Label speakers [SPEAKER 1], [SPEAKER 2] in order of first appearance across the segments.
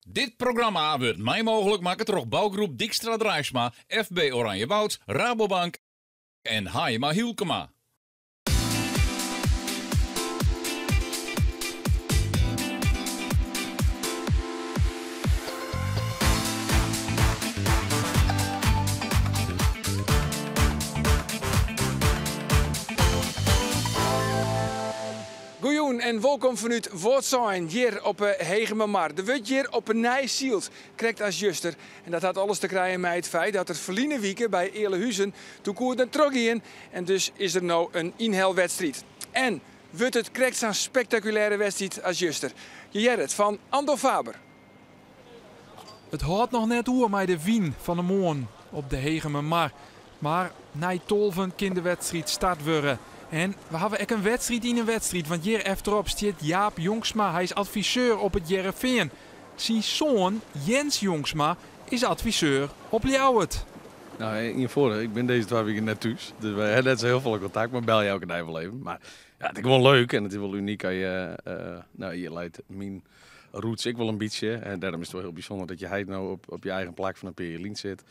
[SPEAKER 1] Dit programma wordt mij mogelijk maken door bouwgroep Dijkstra Drijfsma, FB Oranjewouds, Rabobank en Haima Hielkema.
[SPEAKER 2] Goejoen en welkom vanuit Voortzijn, hier op Hegememar. De wordt hier op een Nijsielt, krijgt als juster. En dat had alles te krijgen met het feit dat er verliezen wieken bij Eerlehuizen toen koer een trog in. En dus is er nou een inhaalwedstrijd. En wordt het krijgt zo'n spectaculaire wedstrijd als juster. Je hebt het van Ando Faber.
[SPEAKER 3] Het houdt nog net oer met de wien van de morgen op de Hegememar. Maar na tolven kan de wedstrijd start worden. En we hebben ook een wedstrijd in een wedstrijd, want hier achterop staat Jaap Jongsma. Hij is adviseur op het Jereveen. Zijn zoon Jens Jongsma is adviseur op Ljouwert.
[SPEAKER 4] Nou, in je voordeel, ik ben deze 2 weken net thuis. Dus we hebben net zo heel veel contact, maar bel je ook een even even. Maar ja, het is gewoon leuk en het is wel uniek. Je leidt mijn roots ik wel een beetje. En daarom is het wel heel bijzonder dat je nou op je eigen plek van een Perelien zit.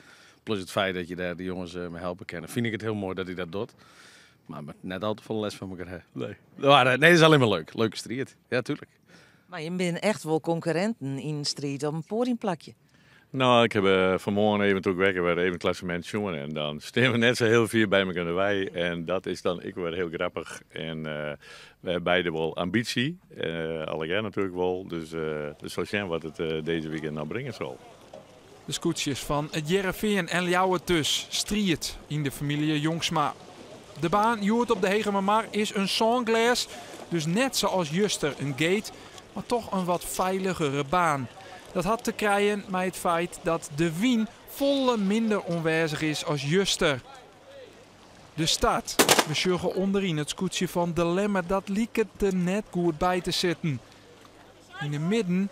[SPEAKER 4] Plus het feit dat je daar de jongens me helpen kennen. Vind ik het heel mooi dat hij dat doet. Maar net al te veel les van elkaar. Nee, het is alleen maar leuk. Leuke strijd. Ja, tuurlijk.
[SPEAKER 5] Maar je bent echt wel concurrenten in de strijd op een podiumplakje.
[SPEAKER 6] Nou, ik heb vanmorgen even ook werken bij even klassement jongen. En dan staan we net zo heel veel bij elkaar erbij. En dat is dan ik weer heel grappig. En we hebben beide wel ambitie. Allegaar natuurlijk wel. Dus zo zien wat het deze weekend nou brengen zal.
[SPEAKER 3] De scootjes van het Jereveen en Ljouwert dus. Strijd in de familie Jongsma. De baan joert op de Hegememar is een songlas, dus net zoals juster een gate, maar toch een wat veiligere baan. Dat had te krijgen met het feit dat de wien volle minder onwijzig is als juster. De stad, we sjuggen onderin het scootje van de Lemmer, dat liek het er net goed bij te zitten. In de midden,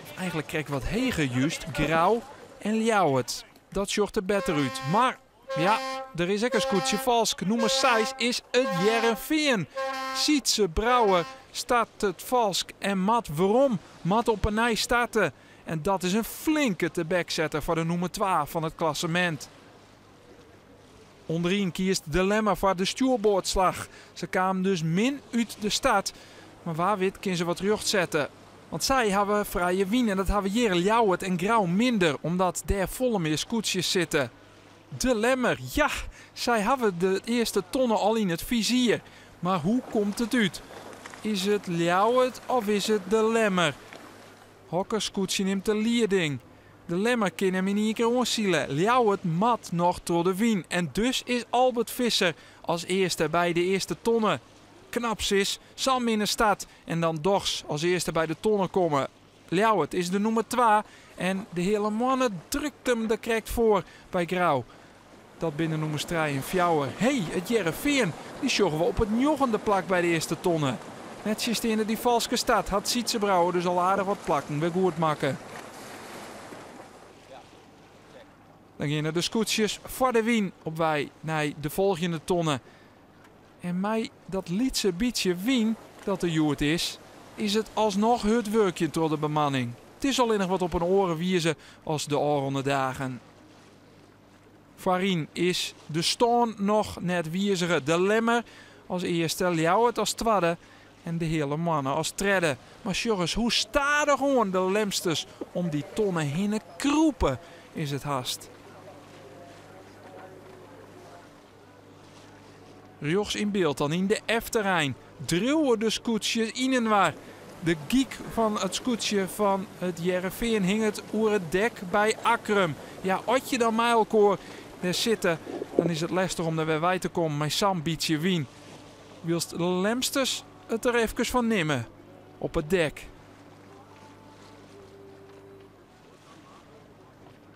[SPEAKER 3] of eigenlijk krijg ik wat heger juist, Grauw en Ljouwert. Dat sjocht er beter uit, maar... ja, er is ook een scootje valsk. Nummer 6 is het Jereveen. Sietse Brouwer staat het valsk en Mat waarom? Mat op een nij starten. En dat is een flinke te backsetter voor de nummer 12 van het klassement. Onderin kiest de Lemmer voor de stuurboordslag. Ze kwamen dus min uit de stad. Maar waar wit kan ze wat terug zetten. Want zij hebben vrije wien en dat hebben hier Ljouwert en Grauw minder. Omdat daar volle meer scootjes zitten. De Lemmer, ja, zij hebben de eerste tonnen al in het vizier. Maar hoe komt het uit? Is het Ljouwert of is het de Lemmer? Hokkerskoetje neemt de leiding. De Lemmer kan hem in één keer onzielen. Ljouwert mat nog door de wien. En dus is Albert Visser als eerste bij de eerste tonnen. Knaps is, Sam in de stad en dan Dogs als eerste bij de tonnen komen. Ljouwert is de nummer 2 en de hele mannen drukt hem er correct voor bij Grauw. Dat binnen nummer 3 en Fjouwer. Het Jereveen, die sjoggen we op het 9e plak bij de eerste tonnen. Netjes in die valske stad had Sietse Brouwer dus al aardig wat plakken. We goed maken. Dan gaan de scootjes voor de wien op wij naar de volgende tonnen. En mij dat lietse beetje wien dat er joert is het alsnog het werkje door de bemanning. Het is alleen nog wat op een oren wiezen als de oranje dagen. Farien is de stoon nog net wieziger. De Lemmer als eerste, Ljouwert als tweede en de hele mannen als derde. Maar jongens, hoe stadig gewoon de lemsters om die tonnen heen kroepen is het haast. Rechts in beeld dan in de F-terrein. Druwen de scootjes in en waar. De geek van het scootje van het Jereveen hing het oer het dek bij Akrum. Ja, als je dan mijlkoor daar zitten, dan is het lastig om er weer bij te komen. Met Sam bietje wien. Wilst de lemsters het er even van nemen. Op het dek.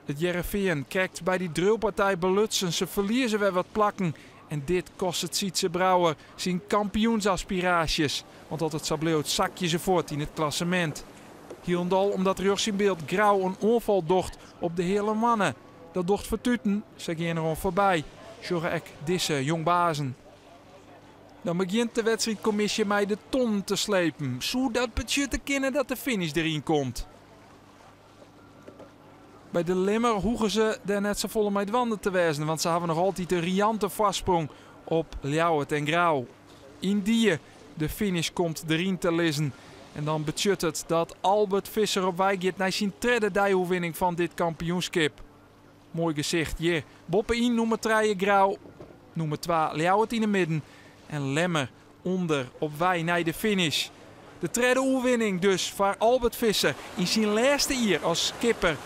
[SPEAKER 3] Het Jereveen kijkt bij die drillpartij belutsen. Ze verliezen weer wat plakken. En dit kost het Sietse Brouwer zijn kampioensaspiraties. Want altijd Sableeuwt zakje ze voort in het klassement. Hielendal omdat rechts in beeld Grauw een onval docht op de hele mannen. Dat docht vertuten, ze gaan er voorbij. Zorgen ek disse jongbazen. Dan begint de wedstrijdcommissie mij de ton te slepen. Zodat budget te kennen dat de finish erin komt. Bij de Limmer hoegen ze daar net zo volle mee het wanden te wezen. Want ze hebben nog altijd een riante vastsprong op Ljouwert en Grauw. In die de finish komt erin te lezen. En dan betjut het dat Albert Visser op weg gaat naar zijn tweede dijoewinning van dit kampioenschap. Mooi gezicht hier. Boppen in nummer 3 Grauw. Nummer 2 Ljouwert in de midden. En Lemmer onder op wij naar de finish. De tweede oerwinning dus voor Albert Visser in zijn laatste jaar als skipper.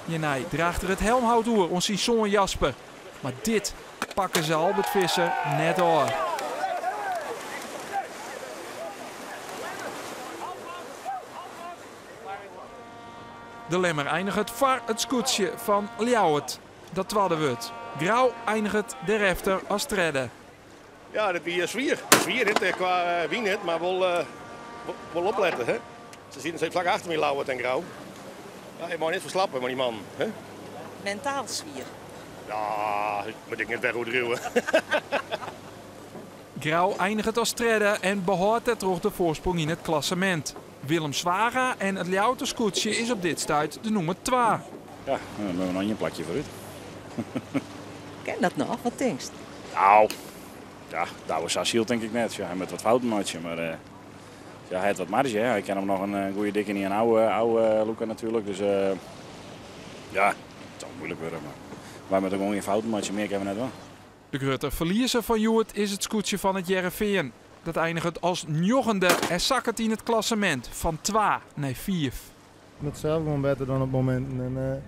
[SPEAKER 3] Jenij draagt er het helmhout oer, ons zijn zoon Jasper. Maar dit pakken ze Albert Visser net aan. De Lemmer eindigt het voor het scootje van Ljouwert. Dat tweede wordt. Grauw eindigt de als tweede.
[SPEAKER 7] Ja, dat is zwier. Zwier niet qua wien niet, maar wel opletten. Hè? Ze zitten vlak achter me Ljouwert en Grauw. Ja, je mag niet verslappen met die man. Hè?
[SPEAKER 5] Mentaal zwier.
[SPEAKER 7] Ja, moet ik niet wegduwen.
[SPEAKER 3] Grauw eindigt als tweede en behoudt het terug de voorsprong in het klassement. Willem Zwaga en het Ljouwerter scootje is op dit stuit de nummer 2.
[SPEAKER 8] Ja, dan hebben we nog een plakje vooruit.
[SPEAKER 5] Ken dat nog? Wat denkst?
[SPEAKER 8] Nou, ja, dat was Asiel denk ik net. Ja, hij met wat fouten maatje, maar ja, hij heeft wat marge. Hè. Hij kan hem nog een goede dikke in een oude Luca natuurlijk. Dus ja, het zal moeilijk worden. Maar wij met gewoon geen fouten maatje, meer kunnen we net wel.
[SPEAKER 3] De grote verliezer van Joert is het scootje van het Jereveen. Dat eindigt als njogende en zakt het in het klassement van 2 naar 4.
[SPEAKER 9] Het zelf gewoon beter dan op momenten. En,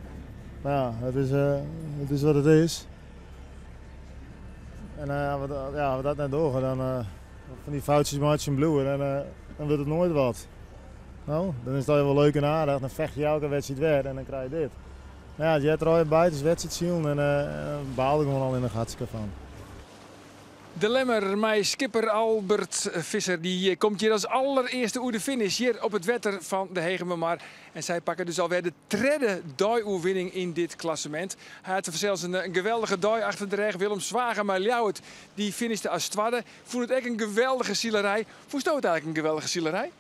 [SPEAKER 9] ja, het is wat het is. En als we dat net doorgaan, dan van die foutjes maatje en bloeien, dan wordt het nooit wat. Nou, dan is het wel leuk en aardig, dan vecht je elke wedstrijd weer en dan krijg je dit. Maar ja, je hebt er al bij, het is wedstrijd zien en baal ik gewoon al in de gatske van.
[SPEAKER 2] De Lemmer, mijn skipper Albert Visser, die komt hier als allereerste oer de finish hier op het wetter van de Hegemermar. En zij pakken dus alweer de tweede dij-oerwinning in dit klassement. Hij had zelfs een geweldige dij achter de rug. Willem Zwager, maar Ljouwert, die finishte als tweede. Voelt het echt een geweldige zielerij. Voelt het eigenlijk een geweldige zielerij?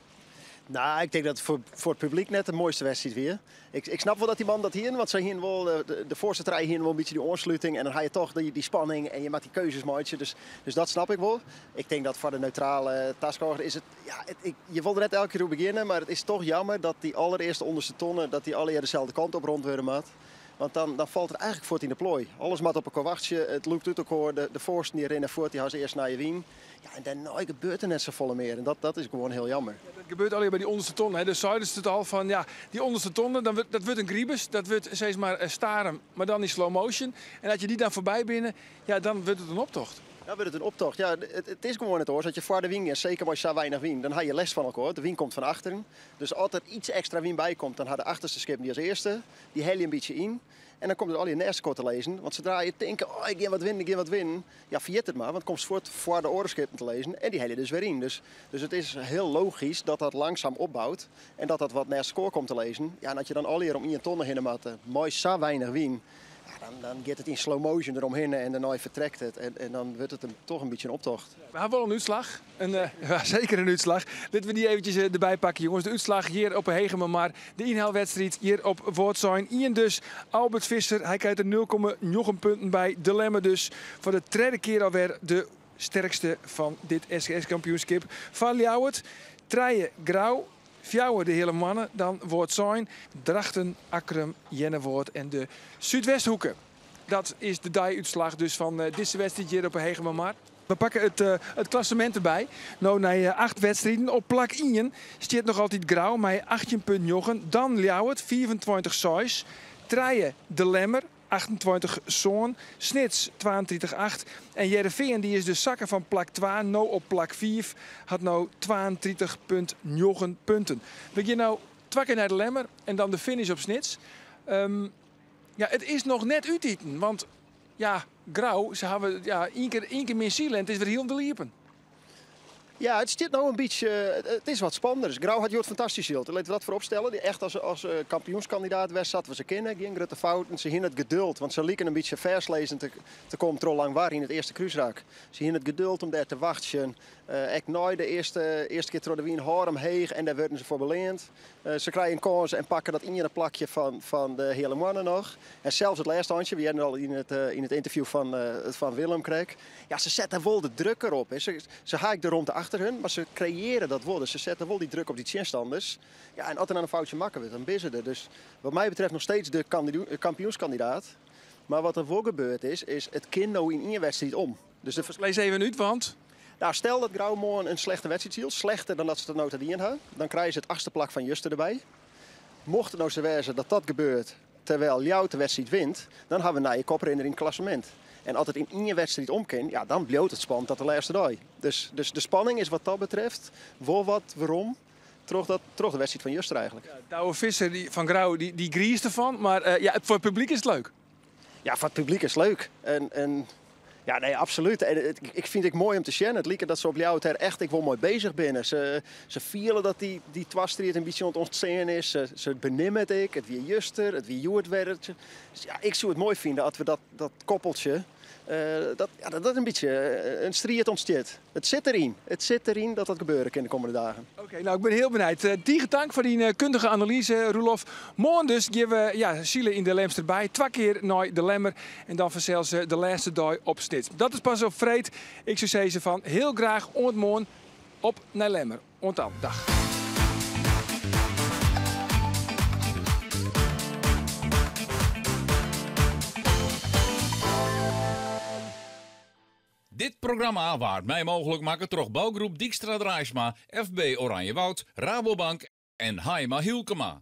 [SPEAKER 10] Nou, ik denk dat het voor het publiek net de mooiste wedstrijd weer. Ik snap wel dat die man dat hier, want zij hier wel de voorste trein hier wel een beetje die oorsluiting en dan ga je toch die spanning en je maakt die keuzes maatje. Dus dat snap ik wel. Ik denk dat voor de neutrale taskhoger is het, ja, je wilde net elke keer op beginnen, maar het is toch jammer dat die allereerste onderste tonnen, dat die alle jaar dezelfde kant op rond worden maat. Want dan valt het eigenlijk voort in de plooi. Alles moet op elkaar wachten. Het loopt uit elkaar. De voorsten die rennen voort, die gaan ze eerst naar je wien. Ja, en daarna gebeurt er net zo volle meer. En dat is gewoon heel jammer.
[SPEAKER 2] Ja, dat gebeurt alleen bij die onderste tonnen. Dus zeiden ze het al van, ja, die onderste tonnen, dat wordt een griebus. Dat wordt steeds maar staren, maar dan in slow motion. En als je die dan voorbij binnen, ja, dan wordt het een optocht.
[SPEAKER 10] Dan wordt het een optocht. Ja, het is gewoon het hoor. Als je voor de wien is, zeker als je zo weinig wien, dan heb je les van elkaar. De wien komt van achteren. Dus als er iets extra wien bij komt, dan gaat de achterste schip die als eerste. Die hel je een beetje in. En dan komt het al je neerskort te lezen. Want zodra je denkt, oh, ik ga wat winnen. Ja, verjet het maar. Want het komt voort voor de oorlogsschepen te lezen. En die hel je dus weer in. Dus het is heel logisch dat dat langzaam opbouwt. En dat wat naar score komt te lezen. Ja, en dat je dan al hier om in je tonnen heen maakt. Mooi zo weinig wien. Ja, dan gaat het in slow motion eromheen en daarna vertrekt het. En dan wordt het toch een beetje een optocht.
[SPEAKER 2] We hebben wel een uitslag. Ja, zeker een uitslag. Laten we die eventjes erbij pakken, jongens. De uitslag hier op Hegemermar. De inhaalwedstrijd hier op Voortzoin. Ian dus, Albert Visser. Hij krijgt er 0,9 punten bij. De Lemmer dus voor de tweede keer alweer de sterkste van dit SGS-kampioenschap. Van Ljouwert, Treije, Grauw. Fjouwer de hele mannen, dan Voortzoin, Drachten, Akrum, Jennewoord en de Zuidwesthoeken. Dat is de die-uitslag dus van deze wedstrijd hier op Hegemermar. We pakken het klassement erbij. Nou, na 8 wedstrijden op plak 1 staat nog altijd Grauw met 18,9. Dan Ljouwert, 24,6. Treije de Lemmer, 28 zoon, Snits 32,8 en Jereveen die is dus zakken van plak 2, nou op plak 5, had nou 32,9 punten. We gaan nou 2 keer naar de Lemmer en dan de finish op Snits. Ja, het is nog net uiteten, want ja, Grauw, ze hebben ja, één keer meer zielen en het is weer heel de liepen.
[SPEAKER 10] Ja, het zit nou een beetje. Het is wat spannender. Grauw had Jort fantastisch hield. Laten we dat voorop stellen. Die echt als kampioenskandidaat was, zaten we ze kennen. Geen grote fouten. Ze hadden het geduld. Want ze lieken een beetje verslezen te komen tro lang waar in het eerste kruisraak. Ze hadden het geduld om daar te wachten. Ik nooit de eerste keer door de wien Harem heeg en daar werden ze voor beleend. Ze krijgen een kans en pakken dat in je plakje van de hele mannen nog. En zelfs het laatste handje, we hadden al in het interview van Willem kreeg. Ja, ze zetten wel de druk erop. Hè. Ze haken de rond achter hun, maar ze creëren dat wel. Dus ze zetten wel die druk op die tegenstanders. Ja, en als er dan een foutje maken wordt, dan ben ze er. Dus wat mij betreft nog steeds de kampioenskandidaat. Maar wat er wel gebeurd is het kind nou in één wedstrijd om. Dus
[SPEAKER 2] lees even uit, want...
[SPEAKER 10] Nou, stel dat Grauwmoorn een slechte wedstrijd hield, slechter dan dat ze het nota die in hadden, dan krijgen ze het 8e plak van Juster erbij. Mocht het nou zo wezen dat gebeurt terwijl jou de wedstrijd wint, dan hebben we naar je koprenner in het klassement. En als het in één wedstrijd omkent, ja, dan bloot het spannend tot de laatste dag. Dus de spanning is wat dat betreft wel wat waarom. Terug de wedstrijd van Juster eigenlijk.
[SPEAKER 2] Ja, Douwe Visser van Grauw, die griest ervan, maar ja, voor het publiek is het leuk.
[SPEAKER 10] Ja, voor het publiek is het leuk. Ja, nee, absoluut. En ik vind het mooi om te zien. Het lijkt dat ze op jou er echt ik wel mooi bezig binnen. Ze vielen dat die twastrijd een beetje ontstaan is. Ze benimmen het wie Juster, het wie Joert werd. Dus ja, ik zou het mooi vinden als we dat koppeltje, dat een beetje een strijd ontstaat. Het zit erin. Het zit erin dat gebeuren kan de komende dagen. Oké,
[SPEAKER 2] nou ik ben heel benieuwd. Die dank voor die kundige analyse, Roelof. Morgen dus geven we Zielen in de Lemster bij. 2 keer naar de Lemmer en dan vanzelfs de laatste dag op Stits. Dat is pas op vreed. Ik zou zeggen van heel graag morgen op naar Lemmer. Dan, dag.
[SPEAKER 1] Dit programma waard mij mogelijk maken door bouwgroep Dijkstra Draaisma, FB Oranjewoud, Rabobank en Haima Hielkema.